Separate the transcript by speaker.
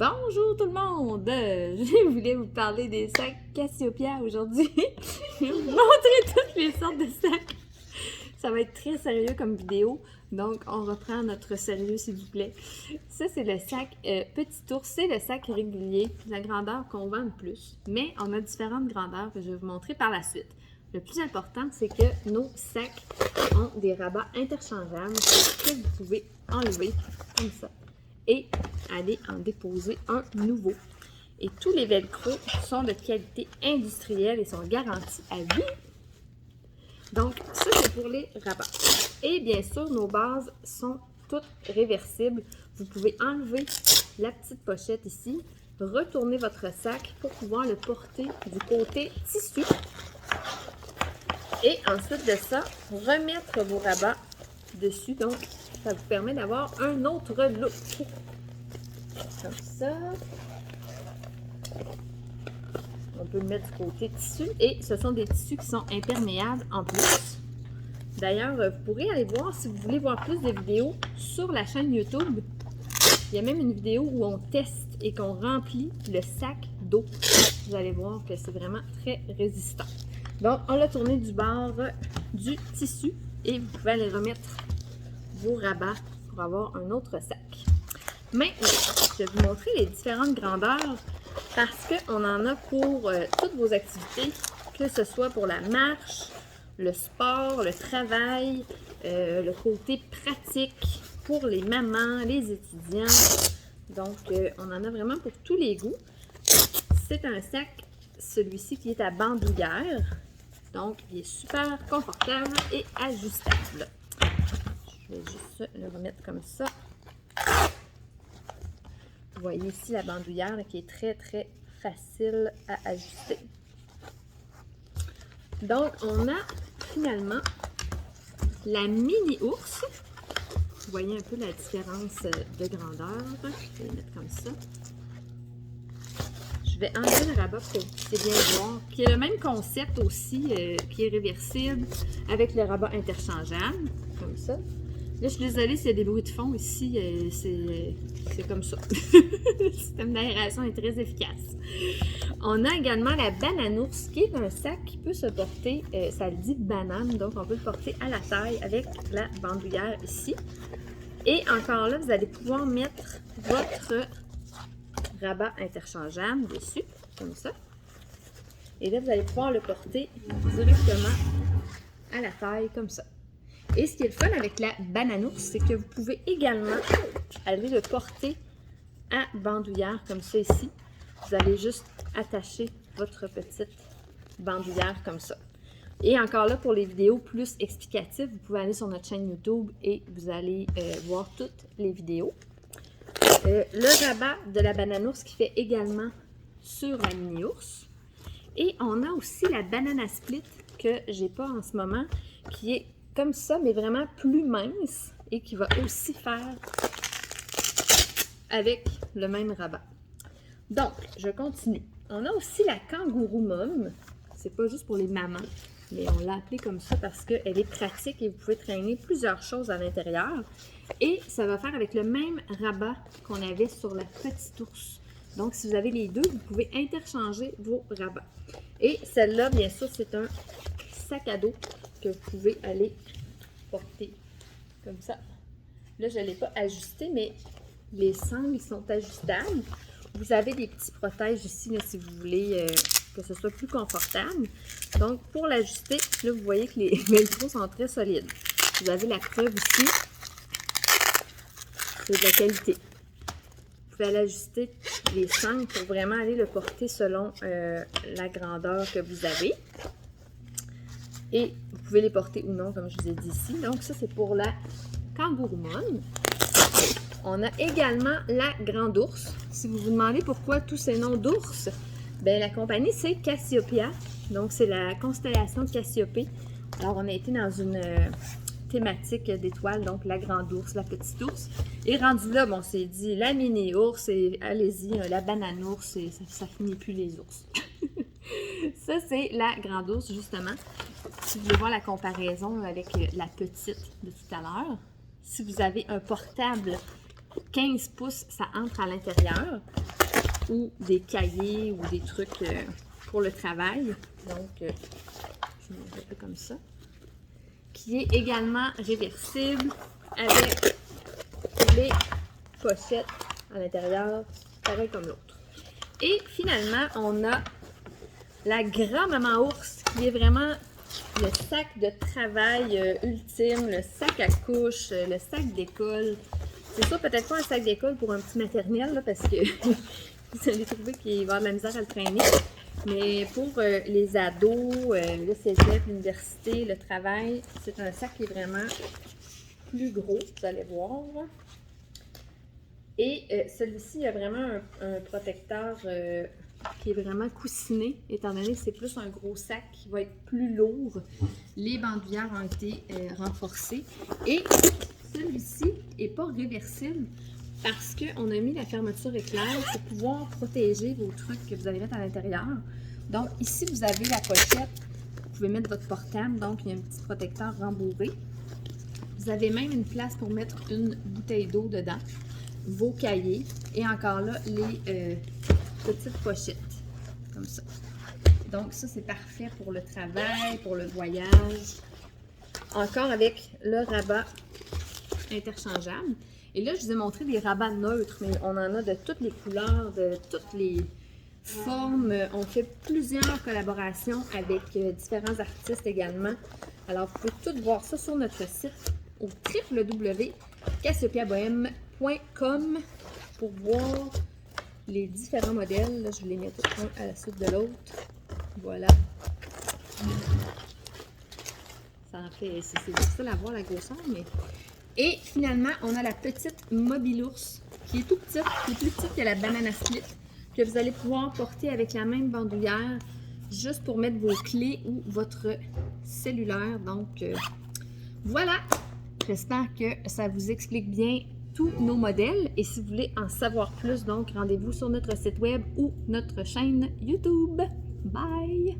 Speaker 1: Bonjour tout le monde! Je voulais vous parler des sacs Cassiopeia aujourd'hui. Je vais vous montrer toutes les sortes de sacs. Ça va être très sérieux comme vidéo, donc on reprend notre sérieux s'il vous plaît. Ça c'est le sac Petit Ours, c'est le sac régulier, la grandeur qu'on vend le plus. Mais on a différentes grandeurs que je vais vous montrer par la suite. Le plus important, c'est que nos sacs ont des rabats interchangeables que vous pouvez enlever comme ça et aller en déposer un nouveau. Et tous les velcro sont de qualité industrielle et sont garantis à vie. Donc, ça, c'est pour les rabats. Et bien sûr, nos bases sont toutes réversibles. Vous pouvez enlever la petite pochette ici, retourner votre sac pour pouvoir le porter du côté tissu. Et ensuite de ça, remettre vos rabats dessus. Donc, ça vous permet d'avoir un autre look. Comme ça. On peut le mettre du côté tissu. Et ce sont des tissus qui sont imperméables en plus. D'ailleurs, vous pourrez aller voir si vous voulez voir plus de vidéos sur la chaîne YouTube. Il y a même une vidéo où on teste et qu'on remplit le sac d'eau. Vous allez voir que c'est vraiment très résistant. Donc, on l'a tourné du bord du tissu et vous pouvez aller remettre vos rabats pour avoir un autre sac. Maintenant, je vais vous montrer les différentes grandeurs parce qu'on en a pour toutes vos activités, que ce soit pour la marche, le sport, le travail, le côté pratique pour les mamans, les étudiants. Donc, on en a vraiment pour tous les goûts. C'est un sac, celui-ci qui est à bandoulière. Donc, il est super confortable et ajustable. Je vais juste le remettre comme ça. Vous voyez ici la bandoulière là, qui est très, très facile à ajuster. Donc, on a finalement la mini ours. Vous voyez un peu la différence de grandeur. Je vais le mettre comme ça. Je vais enlever le rabat pour que vous puissiez bien voir. Qui a le même concept aussi, qui est réversible avec le rabat interchangeable, comme ça. Là, je suis désolée s'il y a des bruits de fond ici, c'est comme ça. Le système d'aération est très efficace. On a également la Bananours, qui est un sac qui peut se porter, ça le dit banane, donc on peut le porter à la taille avec la bandoulière ici. Et encore là, vous allez pouvoir mettre votre rabat interchangeable dessus, comme ça. Et là, vous allez pouvoir le porter directement à la taille, comme ça. Et ce qui est le fun avec la Bananours, c'est que vous pouvez également aller le porter à bandoulière, comme ça ici. Vous allez juste attacher votre petite bandoulière comme ça. Et encore là, pour les vidéos plus explicatives, vous pouvez aller sur notre chaîne YouTube et vous allez voir toutes les vidéos. Le rabat de la Bananours qui fait également sur la mini ours. Et on a aussi la Banana Split que j'ai pas en ce moment, qui est comme ça, mais vraiment plus mince et qui va aussi faire avec le même rabat. Donc, je continue. On a aussi la Kangourou Mom. C'est pas juste pour les mamans, mais on l'a appelée comme ça parce qu'elle est pratique et vous pouvez traîner plusieurs choses à l'intérieur. Et ça va faire avec le même rabat qu'on avait sur la Petite Ours. Donc, si vous avez les deux, vous pouvez interchanger vos rabats. Et celle-là, bien sûr, c'est un sac à dos que vous pouvez aller porter comme ça. Là, je ne l'ai pas ajusté, mais les sangles sont ajustables. Vous avez des petits protèges ici, là, si vous voulez que ce soit plus confortable. Donc, pour l'ajuster, là, vous voyez que les velcro sont très solides. Vous avez la preuve ici. C'est de la qualité. Vous pouvez aller ajuster les sangles pour vraiment aller le porter selon la grandeur que vous avez. Et vous pouvez les porter ou non, comme je vous ai dit ici. Donc, ça, c'est pour la Kangourou Mom. On a également la Grande Ours. Si vous vous demandez pourquoi tous ces noms d'ours, bien, la compagnie, c'est Cassiopeia. Donc, c'est la constellation de Cassiopée. Alors, on a été dans une thématique d'étoiles, donc la Grande Ours, la Petite Ours. Et rendu là, bon, on s'est dit la Mini Ours et allez-y, la Bananours, et ça finit plus les ours. Ça, c'est la Grande Ours, justement. Si vous voulez voir la comparaison avec la petite de tout à l'heure, si vous avez un portable 15 pouces, ça entre à l'intérieur. ou des cahiers ou des trucs pour le travail. Donc, je vais mettre un peu comme ça. Qui est également réversible avec les pochettes à l'intérieur, pareil comme l'autre. Et finalement, on a la grand-maman ours qui est vraiment le sac de travail ultime, le sac à couche, le sac d'école. C'est sûr, peut-être pas un sac d'école pour un petit maternel, là, parce que vous allez trouver qu'il va avoir de la misère à le traîner. Mais pour les ados, le cégep, l'université, le travail, c'est un sac qui est vraiment plus gros, vous allez voir. Et celui-ci a vraiment un protecteur qui est vraiment coussiné, étant donné que c'est plus un gros sac qui va être plus lourd. Les bandoulières ont été renforcées. Et celui-ci n'est pas réversible parce qu'on a mis la fermeture éclair pour pouvoir protéger vos trucs que vous allez mettre à l'intérieur. Donc ici, vous avez la pochette. Vous pouvez mettre votre portable, donc il y a un petit protecteur rembourré. Vous avez même une place pour mettre une bouteille d'eau dedans, vos cahiers et encore là, les petites pochettes, comme ça. Donc ça, c'est parfait pour le travail, pour le voyage. Encore avec le rabat interchangeable. Et là, je vous ai montré des rabats neutres, mais on en a de toutes les couleurs, de toutes les formes. On fait plusieurs collaborations avec différents artistes également. Alors, vous pouvez tout voir ça sur notre site au www.cassiopeiabohème.com pour voir les différents modèles. Là, je les mets tous un à la suite de l'autre. Voilà. Ça en fait, c'est difficile à voir la grosseur, mais... Et finalement, on a la petite Mobilours qui est tout petite, qui est plus petite que la Banana Split, que vous allez pouvoir porter avec la même bandoulière, juste pour mettre vos clés ou votre cellulaire. Donc, voilà! J'espère que ça vous explique bien tous nos modèles. Et si vous voulez en savoir plus, donc rendez-vous sur notre site web ou notre chaîne YouTube. Bye!